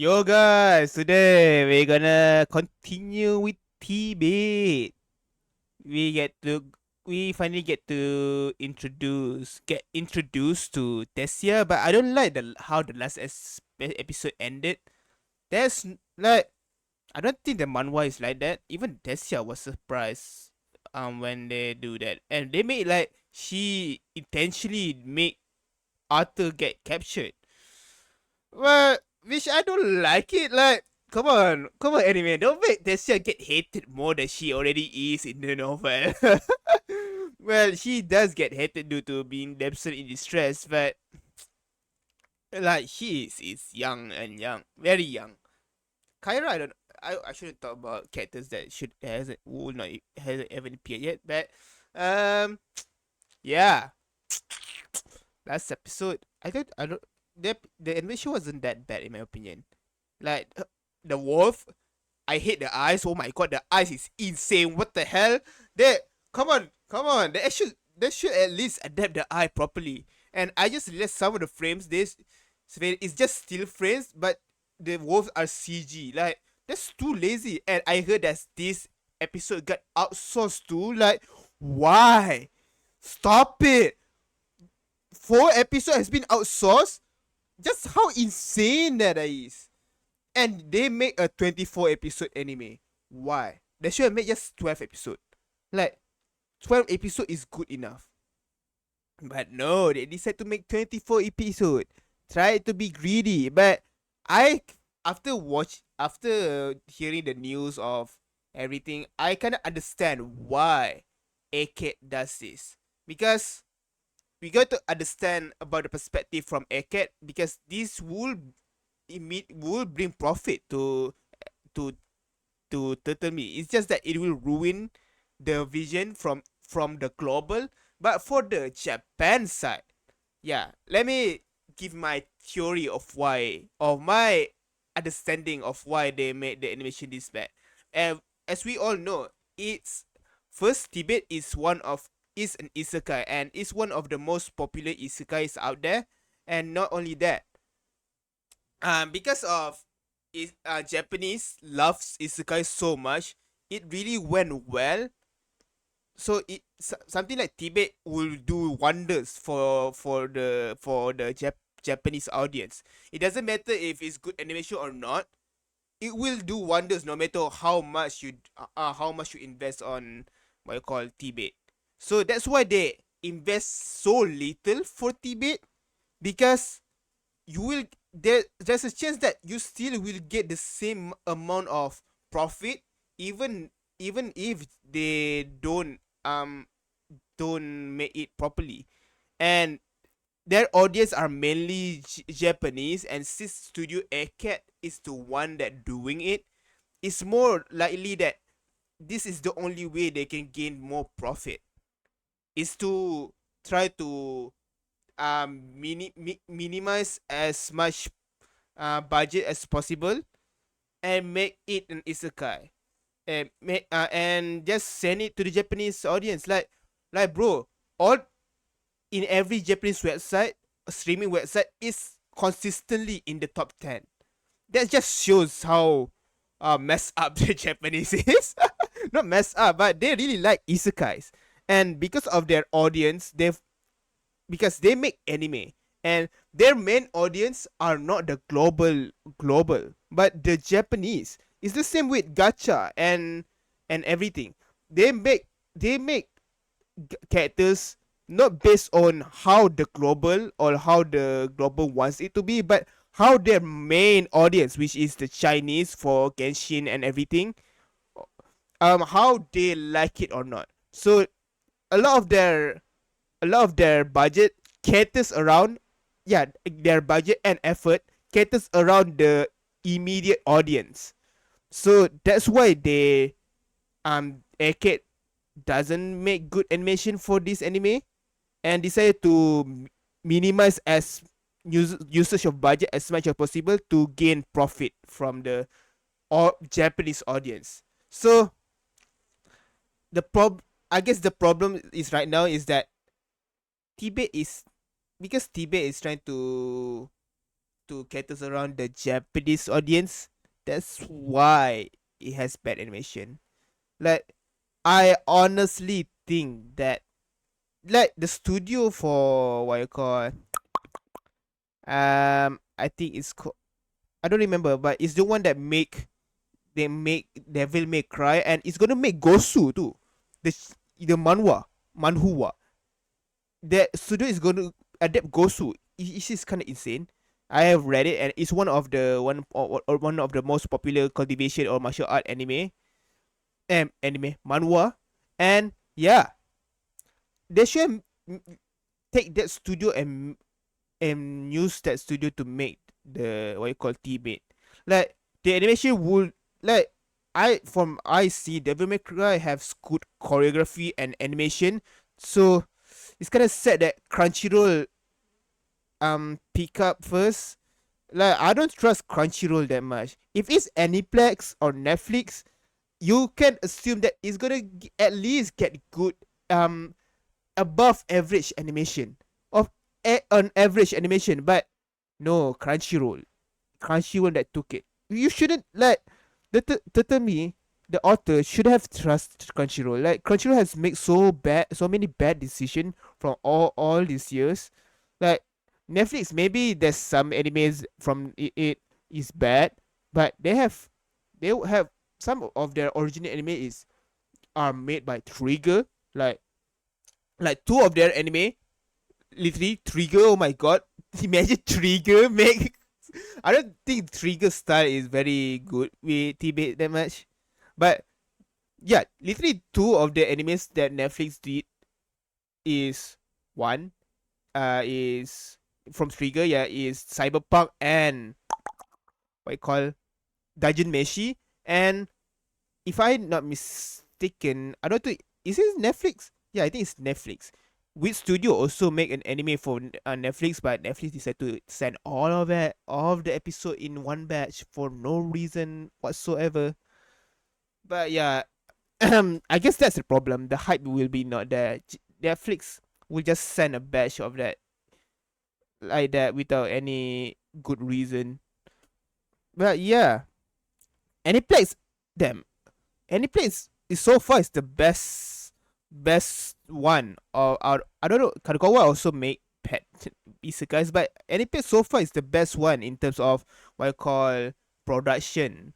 Yo guys, today we're gonna continue with TBATE. We get to we finally get introduced to Tessia, but I don't like the how the last episode ended. There's like I don't think the manhwa is like that. Even Tessia was surprised when they do that, and they made like she intentionally make Arthur get captured. Well, which I don't like it. Like, come on, anime. Don't make Tessia get hated more than she already is in the novel. Well, she does get hated due to being damsel in distress, but like is young and young, very young. Kyra, I don't. I shouldn't talk about characters that hasn't even appeared yet, but um, yeah, last episode. I don't. The animation wasn't that bad in my opinion. Like the wolf, I hate the eyes. Oh my god, the eyes is insane. What the hell? They come on. They should at least adapt the eye properly. And I just realized some of the frames it's just still frames, but the wolves are CG. Like that's too lazy. And I heard that this episode got outsourced too. Like why? Stop it. 4 episode has been outsourced. Just how insane that is. And they make a 24 episode anime. Why? They should have made just 12 episode. Like 12 episode is good enough. But no, they decide to make 24 episode. Try to be greedy, but I after hearing the news of everything, I kind of understand why AK does this. Because we got to understand about the perspective from ACAT because this will bring profit to Turtle Me. It's just that it will ruin the vision from the global, but for the Japan side, yeah. Let me give my theory of my understanding of why they made the animation this bad. And as we all know, it's first Tibet is an isekai and is one of the most popular isekais out there. And not only that, because of Japanese loves isekai so much, it really went well. So something like Tibet will do wonders for the Japanese audience. It doesn't matter if it's good animation or not. It will do wonders no matter how much you invest on what you call Tibet. So that's why they invest so little for Tibet because you will there's a chance that you still will get the same amount of profit even if they don't make it properly. And their audience are mainly Japanese, and since Studio Acat is the one that doing it, it's more likely that this is the only way they can gain more profit is to try to minimize as much budget as possible and make it an isekai and just send it to the Japanese audience. Like bro, all in every Japanese website, streaming website is consistently in the top 10. That just shows how messed up the Japanese is. Not messed up, but they really like isekais. And because of their audience, because they make anime and their main audience are not the global but the Japanese. It's the same with gacha and everything. They make characters not based on how the global wants it to be, but how their main audience, which is the Chinese for Genshin and everything, how they like it or not. So a lot of their budget caters around, yeah, their budget and effort caters around the immediate audience. So that's why they Arcade doesn't make good animation for this anime and decided to minimize as usage of budget as much as possible to gain profit from the Japanese audience. So I guess the problem is right now is that Tibet is because Tibet is trying to caters around the Japanese audience. That's why it has bad animation. Like, I honestly think that like the studio for what you call I think it's I don't remember, but it's the one that make Devil May Cry, and it's gonna make Gosu too. The manhwa. That studio is gonna adapt Gosu. It is kind of insane. I have read it, and it's one of the one of the most popular cultivation or martial art anime manhwa, and yeah, they should take that studio and use that studio to make the what you call TBATE. Like the animation would like I see Devil May Cry have good choreography and animation, so it's kind of sad that Crunchyroll pick up first. Like I don't trust Crunchyroll that much. If it's Aniplex or Netflix, you can assume that it's gonna at least get good above average animation of on average animation, but no, Crunchyroll that took it. You shouldn't like to me. The author should have trust Crunchyroll. Like Crunchyroll has made so many bad decisions from all these years. Like Netflix, maybe there's some animes from it is bad, but they have some of their original anime are made by Trigger. Like two of their anime, literally Trigger. Oh my god, imagine Trigger make. I don't think Trigger style is very good with TBATE that much, but yeah, literally two of the animes that Netflix did is one is from Trigger, yeah, is Cyberpunk and what you call Dungeon Meshi, and if I'm not mistaken, I don't think is it Netflix? Yeah, I think it's Netflix. Which studio also make an anime for Netflix, but Netflix decided to send all of the episode in one batch for no reason whatsoever. But yeah, I guess that's the problem. The hype will be not there. Netflix will just send a batch of that like that without any good reason. But yeah, Aniplex, damn, Aniplex is so far is the best one. Or I don't know. Kadokawa also make pet isekais, but Aniplex so far is the best one in terms of what I call production.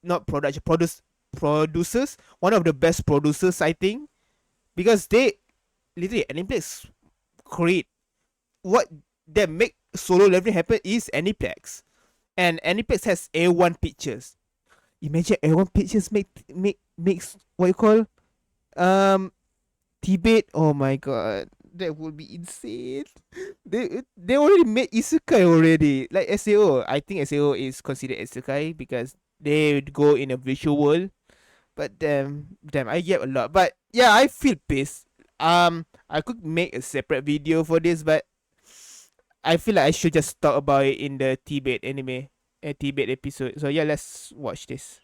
Not production, producers. One of the best producers, I think, because they literally Aniplex create what that make solo leveling happen is Aniplex, and Aniplex has A1 Pictures. Imagine A1 Pictures makes what you call TBATE. Oh my god, that would be insane. They already made isekai already. Like SAO, I think SAO is considered isekai because they would go in a visual world. But damn, I get a lot. But yeah, I feel pissed. I could make a separate video for this, but I feel like I should just talk about it in the TBATE anime, TBATE episode. So yeah, let's watch this.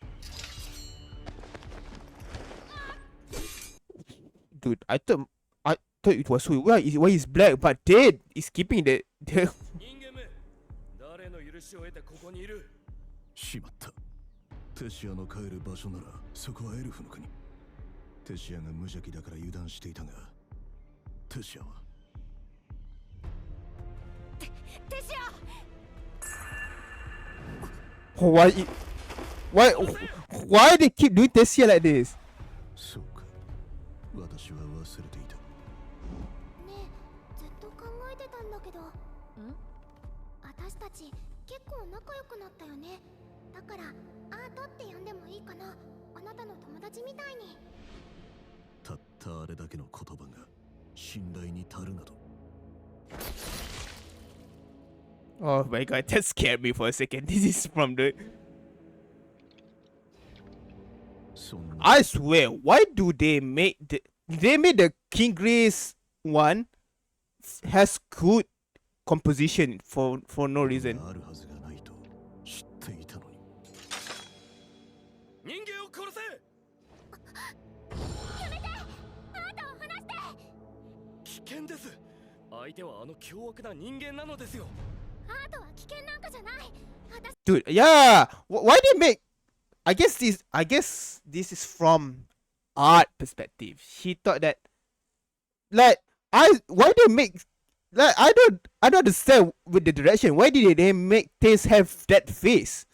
Dude, I thought it was who? Why is black but dead? Is keeping the 誰の許しを得てここにいる。しまった。テシアの帰る場所ならそこはエルフの国。テシアが無邪気だから油断していたが、テシアはテシア。why they keep doing Tessia like this? そうか。私は忘れていた。ねえ、ずっと考えてたんだけど。私たち結構仲良くなったよね。だからアートって呼んでもいいかな。あなたの友達みたいに。たったあれだけの言葉が信頼に足るなど。Oh my god, that scared me for a second. This is from the. I swear, why do they make the King Grace one has good composition for no reason. あるはずがないと知っていたのに。人間を殺せ。やめて。アートを離して。危険です。相手はあの凶悪な人間なのですよ。アートは危険たじゃない。私 Dude, yeah. Why they make? I guess this is from art perspective. She thought that like why they make like I don't understand with the direction. Why did they make Taze have that face?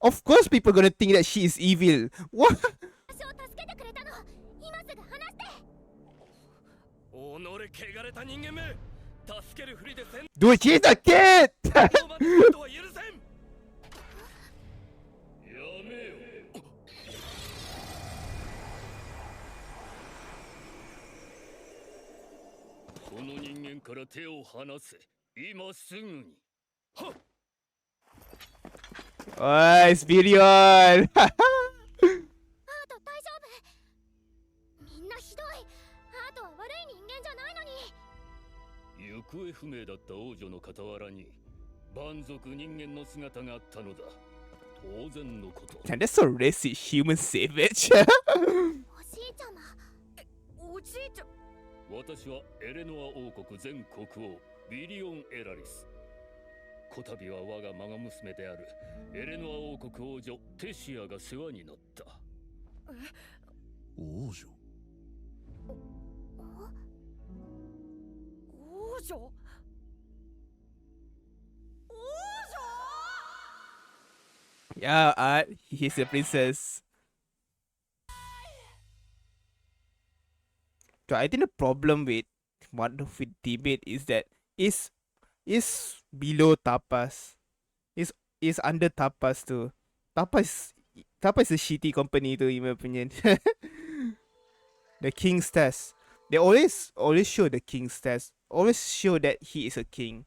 Of course, people gonna think that she is evil. What? を助けてくれたの。今すぐ話して。己汚れた人間め助けるふりでせん Dude, she's a kid. のまでことは許せんやめよこの人間から手を離せ今すぐにはっ Oh, it's video. アート大丈夫。みんなひどい。アートは悪い人間じゃないのに。行方不明だった王女の傍らに蛮族人間の姿があったのだ当然のこと Damn, that's so racist, human savage. おじいちゃま。おじいちゃ私はエレノア王国前国王ビリオン・エラリスこたびは我が孫娘であるエレノア王国王女テシアが世話になった王女王女。 Yeah, he's a princess. So I think the problem with TBATE is that is below Tapas. Is under Tapas too. Tapas is a shitty company too, in my opinion. The King's Test. They always show the King's Test. Always show that he is a king.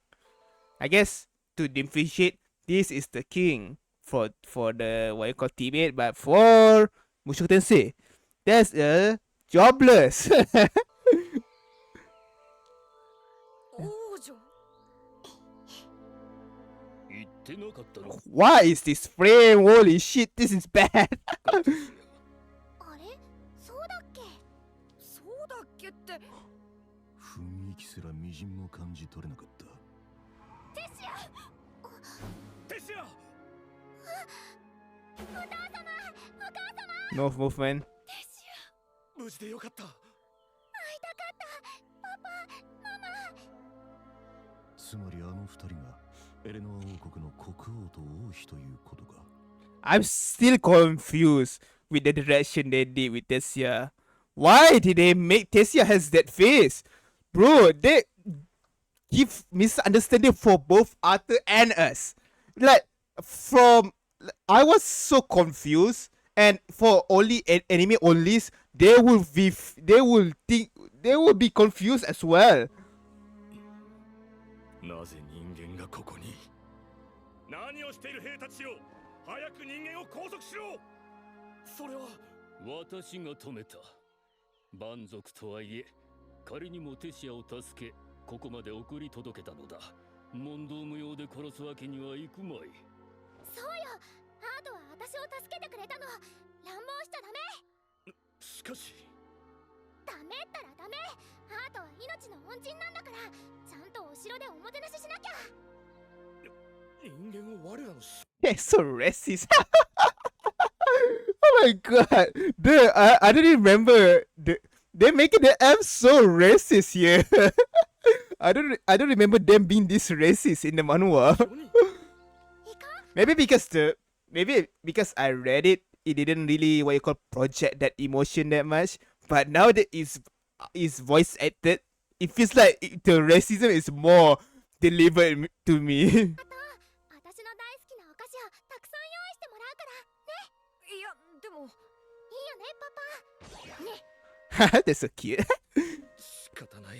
I guess to differentiate, this is the king for the what you call TBATE, but for Mushoku Tensei, that's a jobless. 王女。言ってなかったの What is this frame? Holy shit, this is bad. あれそうだっけ。そうだっけって。雰囲気すらみじんも感じ取れなかった。テシア。テシア No movement. テシア。無事でよかった会いたかった。パパ、ママ。つまりあの二人がエレノア王国の国王と王妃ということか。I'm still confused with the direction they did with Tessia. Why did they make Tessia has that face? Bro, they give misunderstanding for both Arthur and us. Like, I was so confused, and for only anime onlys, they will be confused as well. なぜ人間がここに何をしている兵たちよ早く人間を拘束しろそれは私が止めた蛮族とはいえ仮にもテシアを助けここまで送り届けたのだ問答無用で殺すわけにはいくまいそうよ。アートは私を助けてくれたの。乱暴しちゃダメ。しかしダメったらダメ。アートは命の恩人なんだからちゃんとお城でおもてなししなきゃ。人間を我らの They're so racist. Oh my god. Dude, I didn't remember. They're making the M so racist here. I don't remember them being this racist in the manhwa. いかん。 Maybe because I read it, it didn't really what you call project that emotion that much. But now that is voice acted, it feels like the racism is more delivered to me. あと、私の大好きなお菓子をたくさん用意してもらうからね。いや、でもいいよね、パパ。ね。 That's so cute. 仕方ない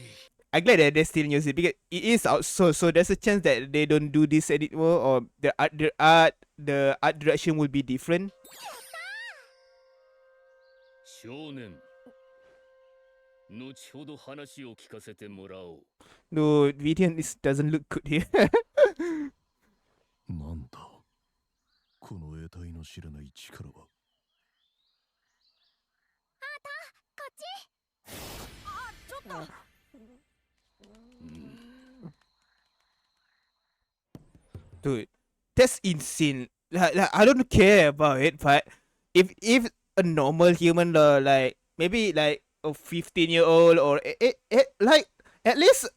I'm glad that they still use it because it is out, so there's a chance that they don't do this anymore, or the art direction will be different. 少年後ほど話を聞かせてもらおう No, video doesn't look good here. なんだこの得体の知らない力は。こっち。あ、ちょっと。Dude, that's insane. Like I don't care about it, but if a normal human, like maybe like a 15-year-old or like at least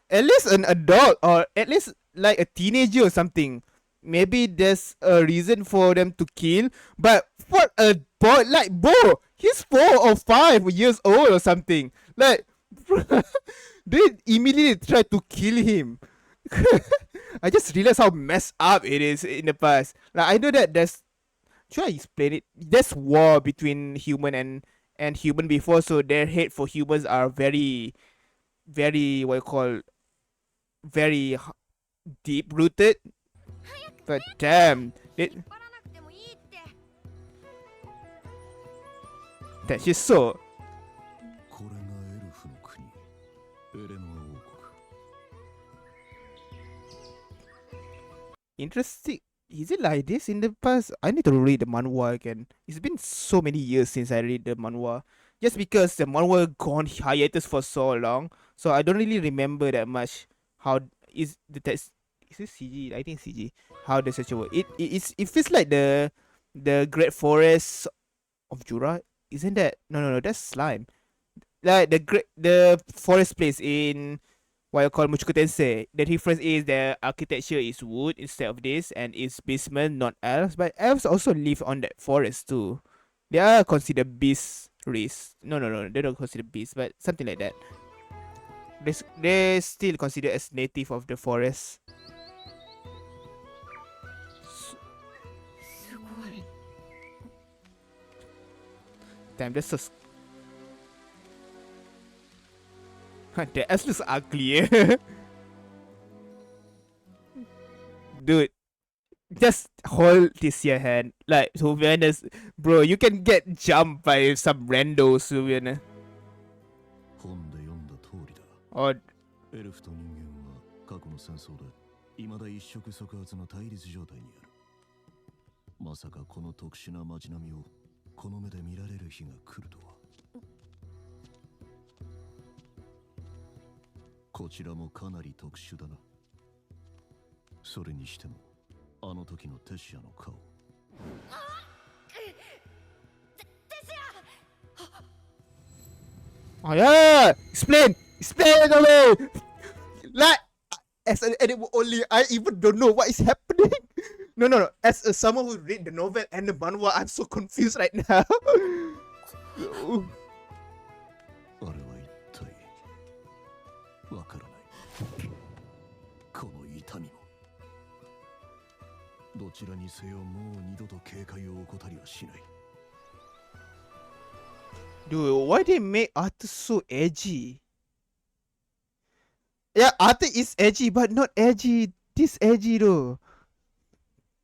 at least an adult or at least like a teenager or something, maybe there's a reason for them to kill. But what a boy, like bro, he's 4 or 5 years old or something. Like they immediately try to kill him. I just realized how messed up it is in the past. Like I know that there's, should I explain it? There's war between human and human before, so their hate for humans are very very what you call very deep rooted. But damn, that's just so これがエルフの国エレノア王国 interesting. Is it like this in the past? I need to read the manhwa again. It's been so many years since I read the manhwa. Just because the manhwa gone hiatus for so long, so I don't really remember that much. How is the text? Is it CG? I think CG. How does it work? It feels like the Great Forest of Jura. Isn't that? No. That's slime. Like the forest place in what you call Mushoku Tensei. The difference is the architecture is wood instead of this, and it's beastmen, not elves. But elves also live on that forest too. They are considered beast race. No. They don't consider beast, but something like that. They still considered as native of the forest. Damn, that's so. The ass looks ugly. Dude, just hold this your hand. Like, to be honest, bro, you can get jumped by some randos, to be honest. 本で読んだ通りだ Or エルフと人間は過去の戦争で未だ一触即発の対立状態にあるまさかこの特殊な街並みをこの目で見られる日が来るとはこちらもかなり特殊だなそれにしてもあの時のテシアの顔 oh yeah, explain away. Like as an anime only, I even don't know what is happening. No. As someone who read the novel and the manhwa, I'm so confused right now. あれは一体わからないこの痛みもどちらにせよもう二度と警戒を怠りはしない Dude, why they make Arthur so edgy? Yeah, Arthur is edgy, but not edgy. This edgy though.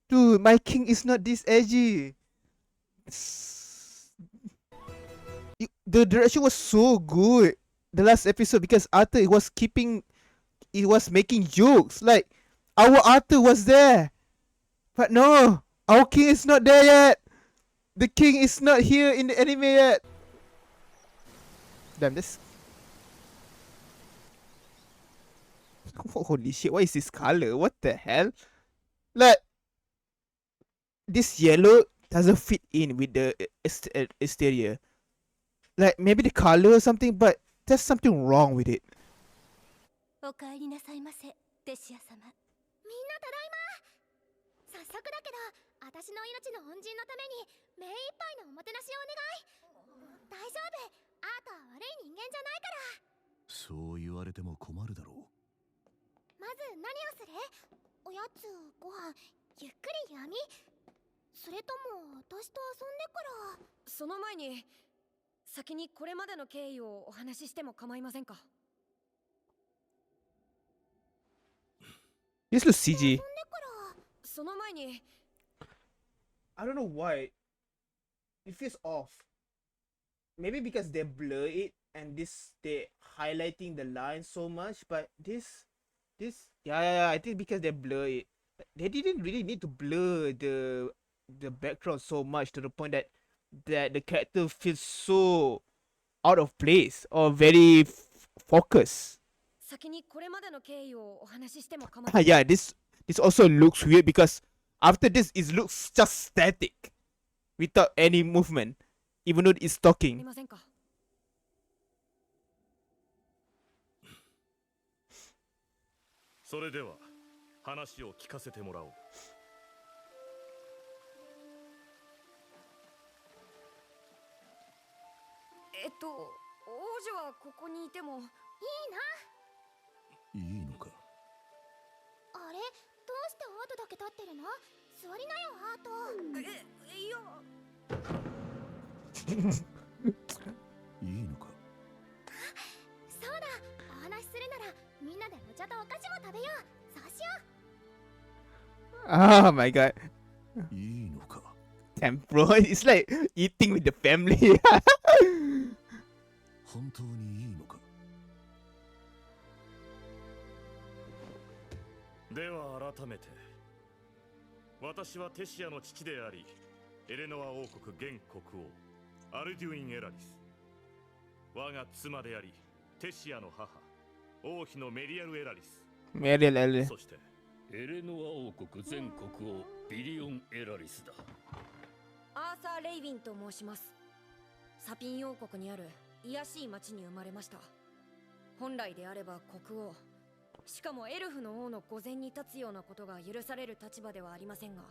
Dude, my king is not this edgy. The direction was so good the last episode because Arthur was making jokes. Like, our Arthur was there. But no, our king is not there yet. The king is not here in the anime yet. Damn, this. Holy shit, what is this color? What the hell? Like, this yellow doesn't fit in with the exterior. Like, maybe the color or something, but there's something wrong with it. おかえりなさいませ、テシア様。みんなただいま。早速だけど、私の命の恩人のために目いっぱいのおもてなしをお願い。大丈夫、アートは悪い人間じゃないから。そう言われても困るだろうまず何をする？おやつ、ご飯、ゆっくり闇？それとも私と遊んでから。その前に先にこれまでの経緯をお話ししても構いませんか？ This looks CG. その前に I don't know why. It feels off. Maybe because they blur it and they highlighting the line so much, but this yeah, I think because they blur it. They didn't really need to blur the background so much to the point that the character feels so out of place or very focused. 先にこれまでの経緯をお話ししても構いません。 Yeah, this also looks weird because After this, it looks just static, without any movement, even though it's すみ talking. ませんか。それでは話を聞かせてもらおう。王女はここにいても。いいいいのか。な。あれ、どうしてアートだけ立ってるの？座りなよ、アート。いや。いいのか。そうだ、お話しするならみんなでお茶とお菓子も食べよう。そうしよう。 Oh my god. いいのか。 Damn, bro. It's like eating with the family. 本当にいいのか。では改めて、私はテシアの父であり、エレノア王国現国王アルデュイン・エラリス。我が妻であり、テシアの母、王妃のメリアル・エラリス。 Meryl. そしてエレノア王国全国王ビリオン・エラリスだ。アーサー・レイビンと申します。サピン王国にある卑しい町に生まれました。本来であれば国王、しかもエルフの王の御前に立つようなことが許される立場ではありませんが、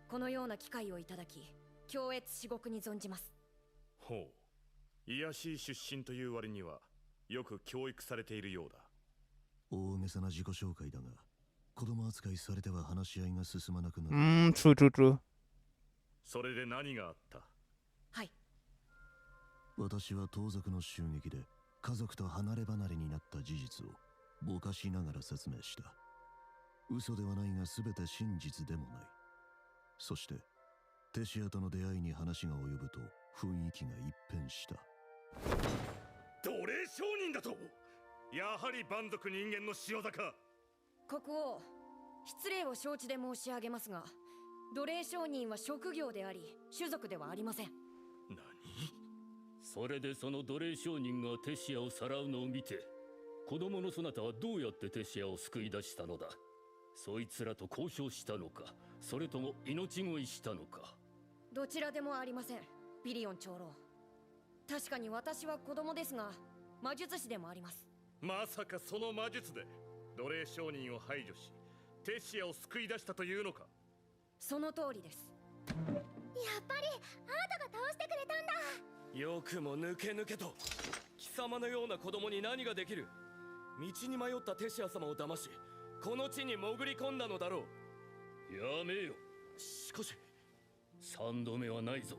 このような機会をいただき、恐悦至極に存じます。ほう、卑しい出身という割にはよく教育されているようだ。大げさな自己紹介だが、子供扱いされては話し合いが進まなくなる。True, true, true. それで何があった？はい。私は盗賊の襲撃で家族と離れ離れになった事実をぼかしながら説明した。嘘ではないが全て真実でもない。そしてテシアとの出会いに話が及ぶと雰囲気が一変した。奴隷商人だと？やはり蛮族人間の仕業か。国王、失礼を承知で申し上げますが、奴隷商人は職業であり種族ではありません。何？それでその奴隷商人がテシアをさらうのを見て、子供のそなたはどうやってテシアを救い出したのだ？そいつらと交渉したのか、それとも命乞いしたのか？どちらでもありません、ビリオン長老。確かに私は子供ですが、魔術師でもあります。まさかその魔術で奴隷商人を排除し、テシアを救い出したというのか？その通りです。やっぱりアートが倒してくれたんだ。よくも抜け抜けと。貴様のような子供に何ができる？道に迷ったテシア様を騙し、この地に潜り込んだのだろう。やめよ。しかし三度目はないぞ。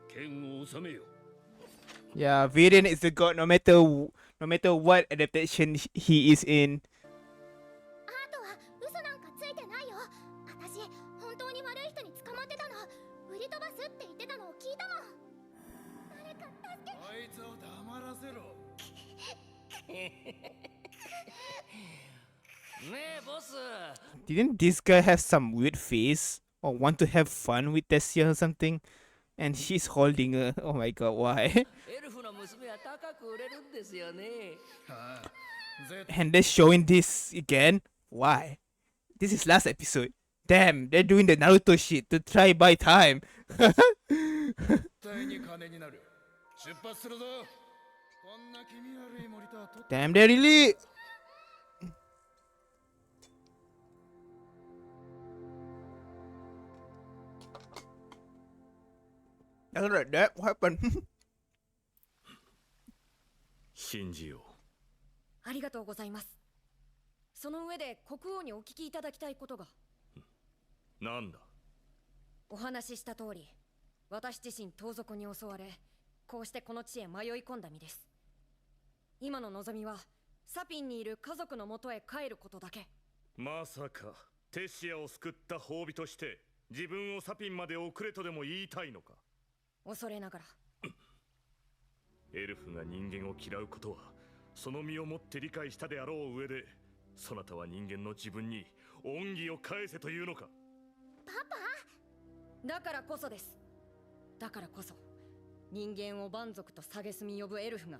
剣を収めよ。Yeah, Viren is the god no matter what adaptation he is in. アートは嘘なんかついてないよ。私本当に悪い人に捕まってたの。売り飛ばすって言ってたのを聞いたもん。誰か助けて。あいつを黙らせろ。ねえボス。 Didn't this guy have some weird face or want to have fun with Tessia or something? And she's holding a. Oh my god, why? エルフの娘は高く売れるんですよね。 And they're showing this again? Why? This is last episode. Damn, they're doing the Naruto shit to try buy time. 絶対に金になる。出発するぞ。こんな気味悪い森とはと。 Damn, they're really. I don't like that. What happened? 信じよう。ありがとうございます。その上で国王にお聞きいただきたいことが。なんだ？お話しした通り、私自身盗賊に襲われ、こうしてこの地へ迷い込んだ身です。今の望みはサピンにいる家族のもとへ帰ることだけ。まさかテシアを救った褒美として自分をサピンまで送れとでも言いたいのか？恐れながら。エルフが人間を嫌うことはその身をもって理解したであろう上で、そなたは人間の自分に恩義を返せというのか？パだからこそです。だからこそ人間を蛮族と蔑み呼ぶエルフが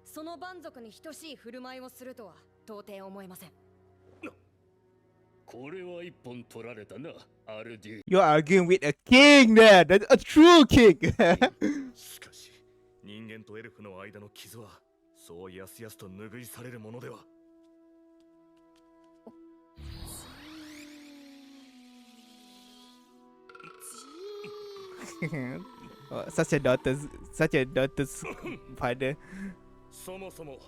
その蛮族に等しい振る舞いをするとは到底思えません。これは一本取られたな。アルデュ You're arguing with a king there. That's a true king. しかし人間とエルフの間の傷はそうやすやすと拭いされるものでは。Oh, such a daughter's father. そもそも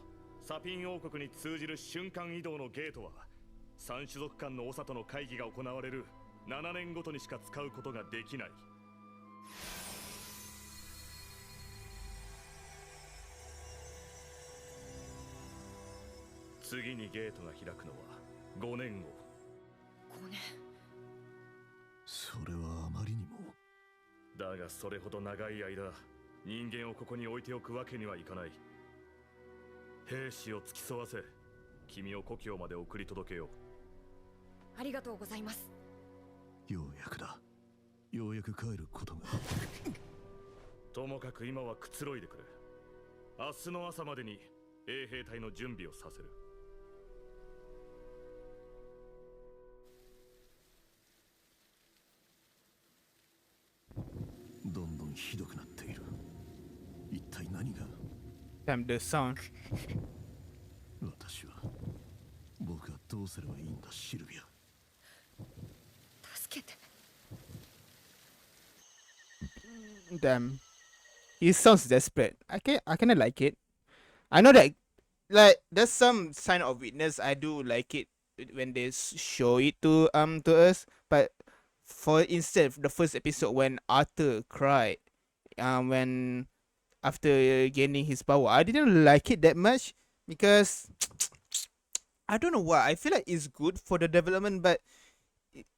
サピン王国に通じる瞬間移動のゲートは三種族間の長との会議が行われる7年ごとにしか使うことができない。次にゲートが開くのは5年後。5年。それはあまりにも。だがそれほど長い間人間をここに置いておくわけにはいかない。兵士を付き添わせ君を故郷まで送り届けよう。ありがとうございます。ようやくだ。ようやく帰ることが。ともかく今はくつろいでくれ。明日の朝までに衛兵隊の準備をさせる。どんどんひどくなっている。一体何が。 Damn the sound. 私は僕はどうすればいいんだ、シルビア。助けて。 Damn. He sounds desperate. I kinda like it. I know that like there's some sign of weakness. I do like it when they show it to us. But for instance, the first episode when Arthur cried, when after gaining his power, I didn't like it that much because I don't know why. I feel like it's good for the development, but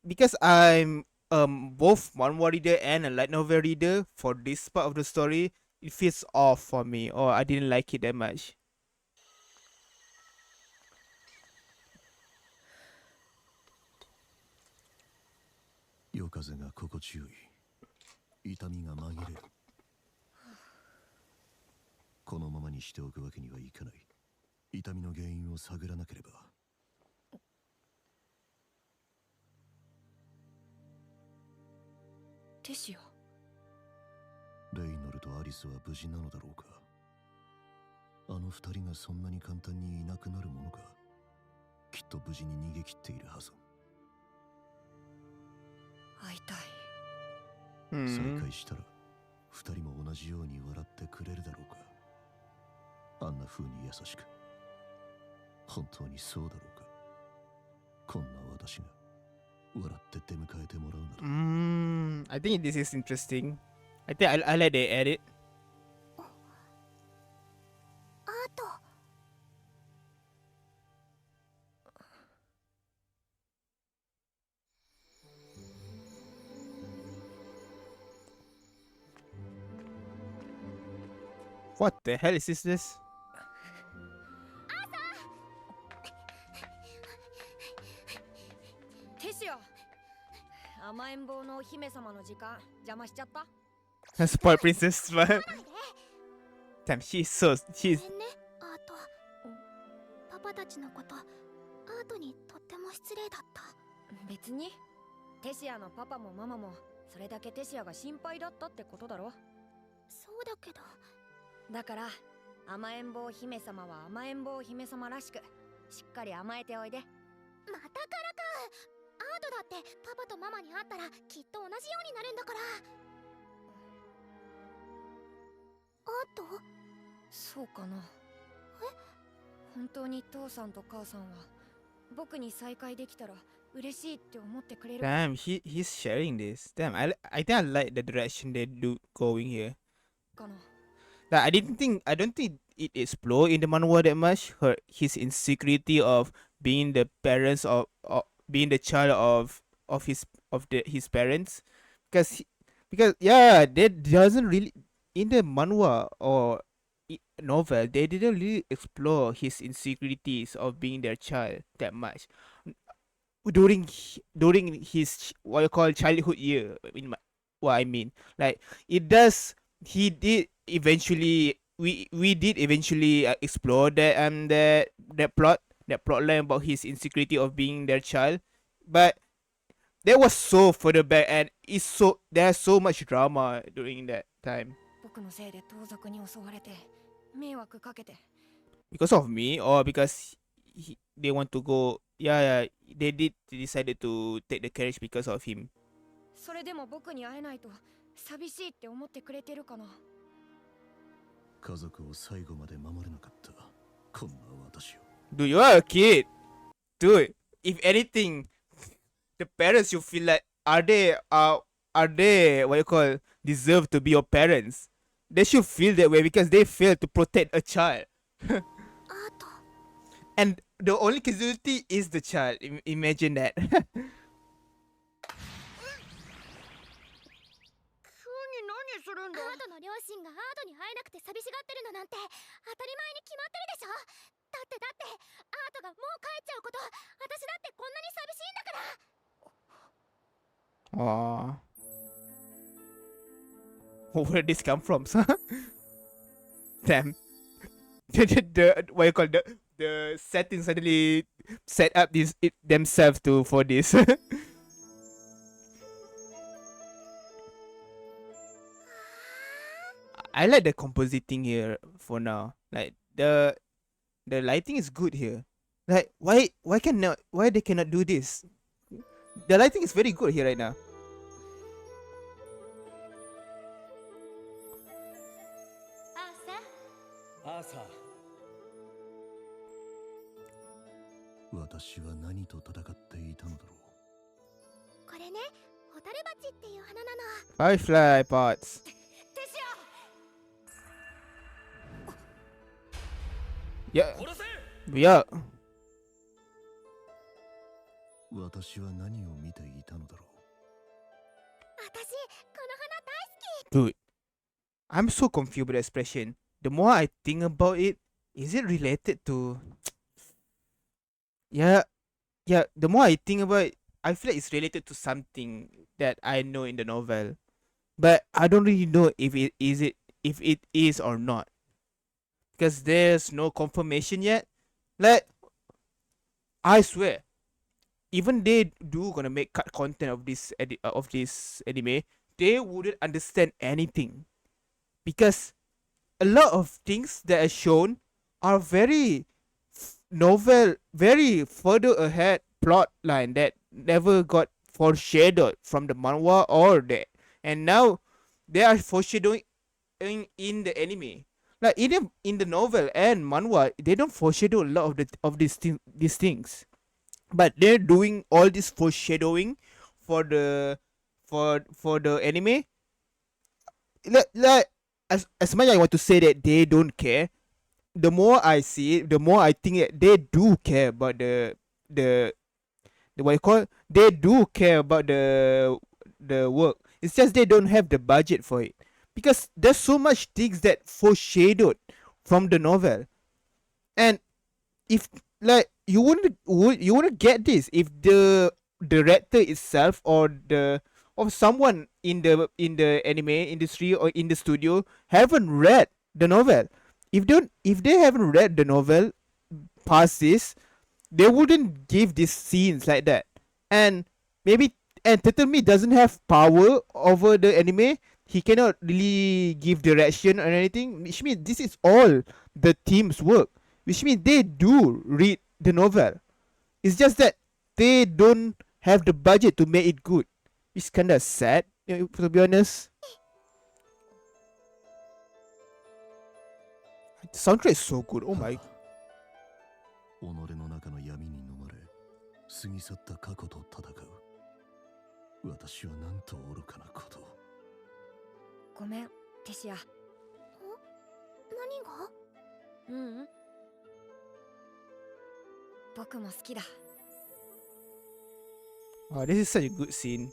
because I'm both manhwa reader and a light novel reader, for this part of the story, it feels off for me, or I didn't like it that much. 夜風が心地よい。痛みが紛れる。このままにしておくわけにはいかない。痛みの原因を探らなければ。テシア。レイノルとアリスは無事なのだろうか。あの二人がそんなに簡単にいなくなるものか。きっと無事に逃げ切っているはず。会いたい。再 Hmm. 会したら二人も同じように笑ってくれるだろうか。あんな風に優しく。本当にそうだろうか。こんな私が笑って出迎えてもらうなら。I think this is interesting. I think I like they add it. アート。 What the hell is this? テシア。甘えん坊のお姫様の時間邪魔しちゃった。 Spoiled princess, but damn, she's ごめんね、アート。パパたちのこと、アートにとっても失礼だった。別に。テシアのパパもママもそれだけテシアが心配だったってことだろ。そうだけど。だから甘えん坊姫様は甘えん坊姫様らしくしっかり甘えておいで。またからか。アートだってパパとママに会ったらきっと同じようになるんだから。アート？そうかな。本当に父さんと母さんは僕に再会できたら嬉しいって思ってくれる damn. He's sharing this. Damn, I think I like the direction they do going here. かな。 Like, I don't think it explored in the manhwa that much. His insecurity of being the parents of being the child of his parents, because yeah, that doesn't really in the manhwa or novel they didn't really explore his insecurities of being their child that much during his what you call childhood year. What I mean, like it does. He did eventually. We did eventually explore that plot line about his insecurity of being their child, but that was so further back, and there's so much drama during that time. 僕のせいで盗賊に襲われて迷惑かけて Because of me, or because they want to go? Yeah, they decided to take the carriage because of him. それでも僕に会えないと寂しいって思ってくれてるかな。家族を最後まで守れなかったこんな私を。 Dude, you are a kid. Dude, if anything, the parents you feel like are they what you call deserve to be your parents? They should feel that way because they failed to protect a child. アート And the only casualty is the child. Imagine that. 急に何するんだ。アートの両親がアートに会えなくて寂しがってるのなんて当たり前に決まってるでしょ。だってアートがもう帰っちゃうこと私だってこんなに寂しいんだから。 Aww. Where did this come from? Damn. The what you call the settings suddenly set up themselves for this. I like the compositing here for now. Like the lighting is good here. Like why they cannot do this? The lighting is very good here right now. アーサー。私は何と戦っていたのだろこれね、ホタルバチっていう花なの。 Firefly pots. テシ Yeah, 殺せ。 yeah. う。私は何を見ていたのだろ私、この花大好き。 Dude, I'm so confused with the expression. The more I think about it, is it related to? Yeah. The more I think about it, I feel like it's related to something that I know in the novel, but I don't really know if it is or not, because there's no confirmation yet. Like, I swear, even they do gonna make cut content of this anime, they wouldn't understand anything, because a lot of things that are shown are very novel, very further ahead plot line that never got foreshadowed from the manhwa or and now they are foreshadowing in the anime. Like even in the novel and manhwa, they don't foreshadow a lot of these things, but they're doing all this foreshadowing for the anime. Like as much as I want to say that they don't care, the more I see it, the more I think that they do care about the what you call, they do care about the work. It's just they don't have the budget for it, because there's so much things that foreshadowed from the novel, and if like you wouldn't get this if the director itself or someone in the anime industry or in the studio haven't read the novel. If they haven't read the novel past this, they wouldn't give these scenes like that. And Tetami doesn't have power over the anime. He cannot really give direction or anything, which means this is all the team's work, which means they do read the novel. It's just that they don't have the budget to make it good. It's kind of sad, to be honest. The soundtrack is so good. Oh my. う。己の中の闇に飲まれ、過ぎ去った過去と戦う。私はなんと愚かなことを。ごめん、テシア。何が？ううん。僕も好きだ。Oh, this is such a good scene.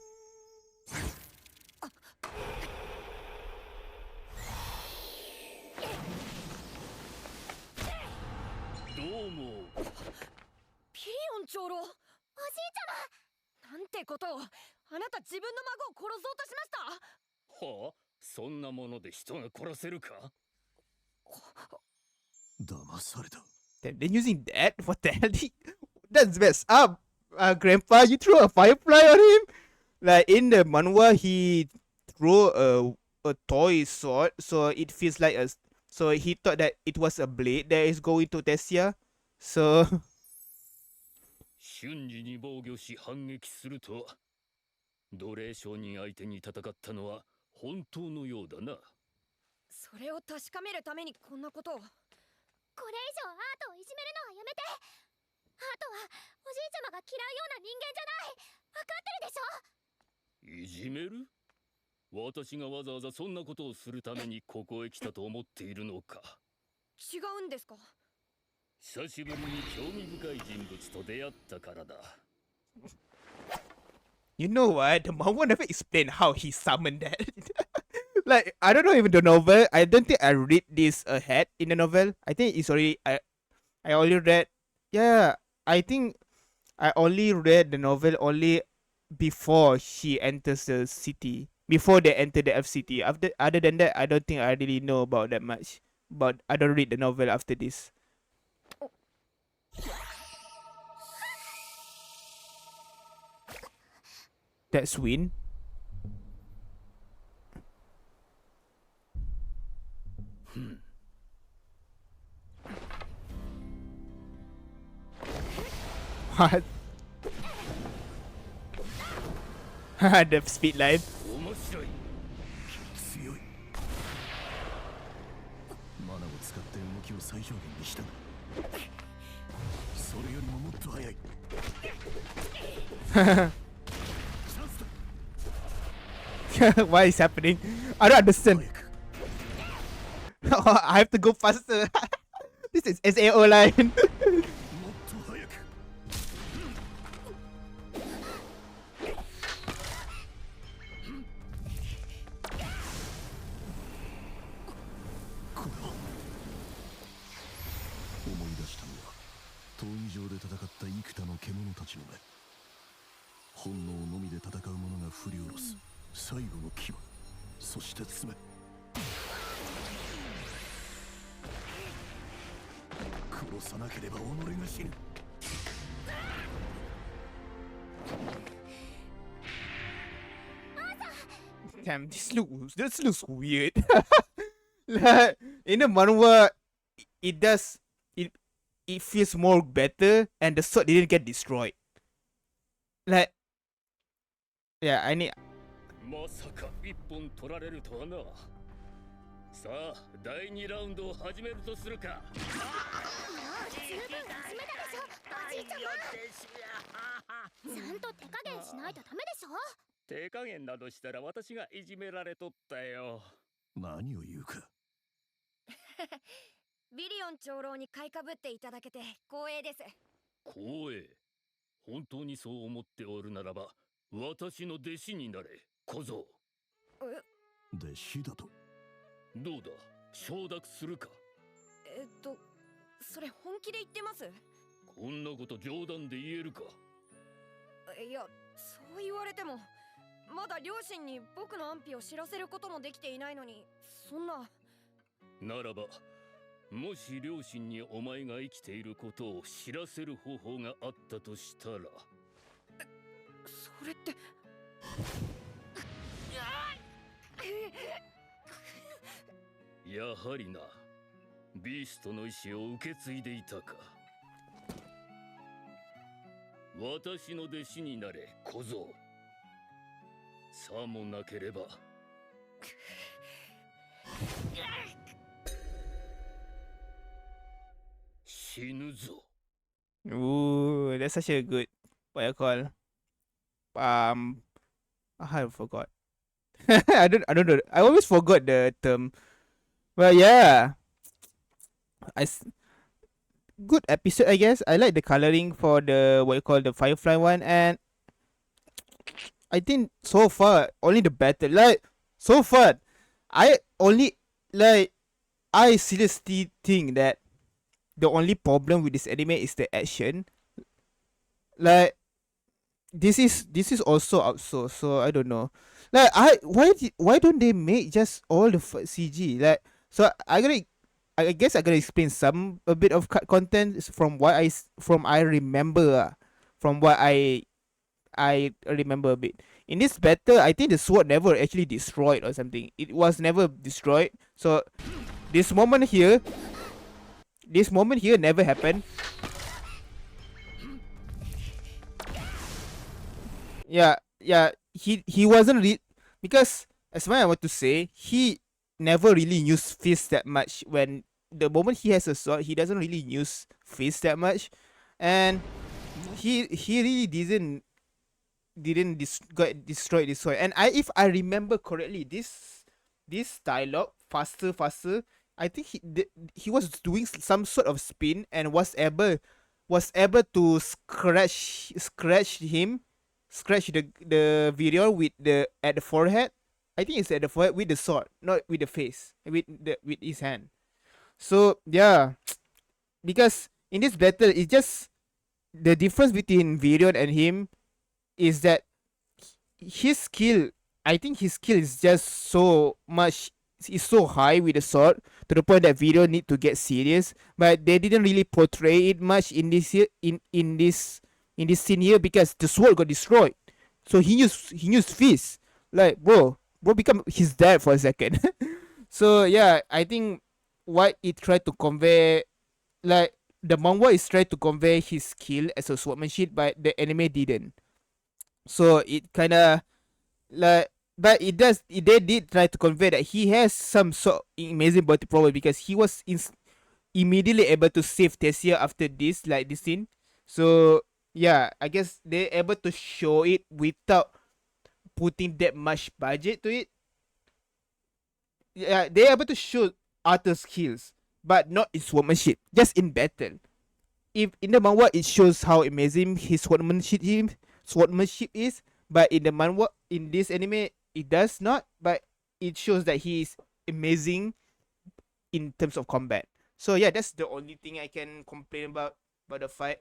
どうも。ピリオン長老。おじいちゃま。なんてことを。あなた自分の孫を殺そうとしました。はあ、そんなもので人が殺せるか。騙された。They're using that? What the hell? That's messed up. Grandpa, you threw a firefly on him? Like in the manhwa, he threw a toy sword, so it feels like a. So he thought that it was a blade that is going to Tessia. So 瞬時に防御し反撃するとは、奴隷商人相手に戦ったのは本当のようだな。それを確かめるためにこんなことを。これ以上アートをいじめるのはやめて。アートはおじいちゃまが嫌うような人間じゃない。分かってるでしょ。いじめる？私がわざわざそんなことをするためにここへ来たと思っているのか。違うんですか？久しぶりに興味深い人物と出会ったからだ。you know what? The manhwa never explained how he summoned that. Like I don't know even the novel. I don't think I read this ahead in the novel. I think it's already I only read. Yeah, I think I only read the novel only before she enters the city. Before they enter the FCT. After other than that, I don't think I really know about that much. But I don't read the novel after this. That's Win. What? The speed line. 面白い。強い。マナを使って動きを最小限にしたが、それよりももっと速い。チャンスだ。 What is happening? I don't understand. I have to go faster. This is SAO line. もっと速く。これは思い出したのは闘技場で戦った幾多の獣たちの目。本能のみで戦う者が振り下ろす最後の牙、そして爪。殺さなければ己が死ぬ。Damn, this looks weird. Like, in the manhwa, it feels more better, and the sword didn't get destroyed. Like, yeah, I need. まさか一本取られるとはな。さあ、第2ラウンドを始めるとするか。十分始めたでしょ、おじいちゃま。ちゃんと手加減しないとダメでしょ。手加減などしたら私がいじめられとったよ。何を言うか。ビリオン長老に買いかぶっていただけて光栄です。光栄。本当にそう思っておるならば、私の弟子になれ、小僧。弟子だと。どうだ、承諾するか。それ本気で言ってます？こんなこと冗談で言えるか。いや、そう言われても、まだ両親に僕の安否を知らせることもできていないのに、そんな。ならば、もし両親にお前が生きていることを知らせる方法があったとしたら。それって。やはりな、ビーストの意志を受け継いでいたか。私の弟子になれ、小僧。さもなければ。死ぬぞ。 Ooh, that's such a good, what you call, I forgot. I don't know. I always forgot the term. But yeah, good episode, I guess. I like the coloring for the what you call the Firefly one, and I think so far only the battle. Like so far, I only like I seriously think that the only problem with this anime is the action. Like this is also outsourced, so I don't know. Like why don't they make just all the CG? Like so I guess I gotta explain a bit of content from what I remember from what I remember a bit. In this battle, I think the sword never actually destroyed or something. It was never destroyed. So this moment here never happened. Yeah, he wasn't because as what I want to say, he never really used fist that much. When the moment he has a sword, he doesn't really use fist that much, and he really didn't got destroyed this sword. And if I remember correctly, this dialogue faster. I think he was doing some sort of spin and was able to scratch the video with the at the forehead. I think it's at the forehead with the sword, not with the face, with his hand. So yeah, because in this battle, it's just the difference between Virion and him is that his skill. I think his skill is just so much. Is so high with the sword to the point that Virion need to get serious, but they didn't really portray it much in this here, in this scene here, because the sword got destroyed. So he used fist. Like bro become his dad for a second. So yeah, I think what it tried to convey, like the manhwa is trying to convey his skill as a swordsmanship, but the anime didn't. So it kind of like, but they did try to convey that he has some sort of amazing body problem, because he was immediately able to save Tessia after this scene. So yeah, I guess they're able to show it without putting that much budget to it. Yeah, they're able to show Arthur's skills, but not his swordsmanship, just in battle. If in the manhwa it shows how amazing his swordsmanship is, but in the manhwa, in this anime, it does not. But it shows that he is amazing in terms of combat. So yeah, that's the only thing I can complain about the fight.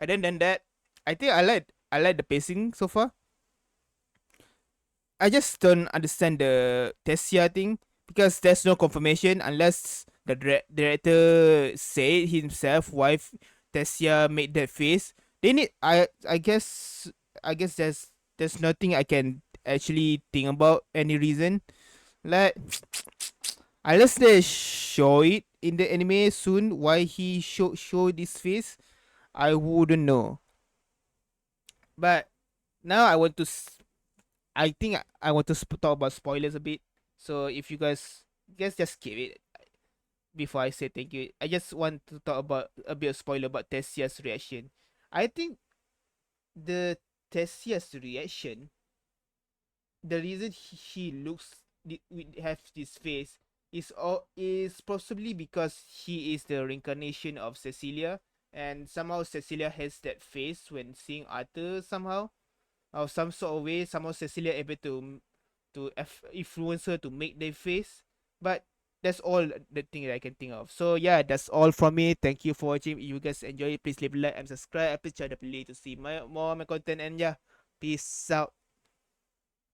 Other than that, I think I like the pacing so far. I just don't understand the Tessia thing, because there's no confirmation unless the director say himself why Tessia made that face. They need I guess there's nothing I can actually think about any reason. Like unless they show it in the anime soon why he show this face, I wouldn't know. But now I think I want to talk about spoilers a bit. So if you guys just skip it before I say thank you. I just want to talk about a bit of spoiler about Tessia's reaction. I think the Tessia's reaction, the reason he looks have this face is possibly because he is the reincarnation of Cecilia, and somehow Cecilia has that face when seeing Arthur somehow, or some sort of way. Somehow Cecilia able to influence her to make their face. But that's all the thing that I can think of. So yeah, that's all from me. Thank you for watching. If you guys enjoy it, please leave a like and subscribe. Please try to play to see more of my content. And yeah, peace out.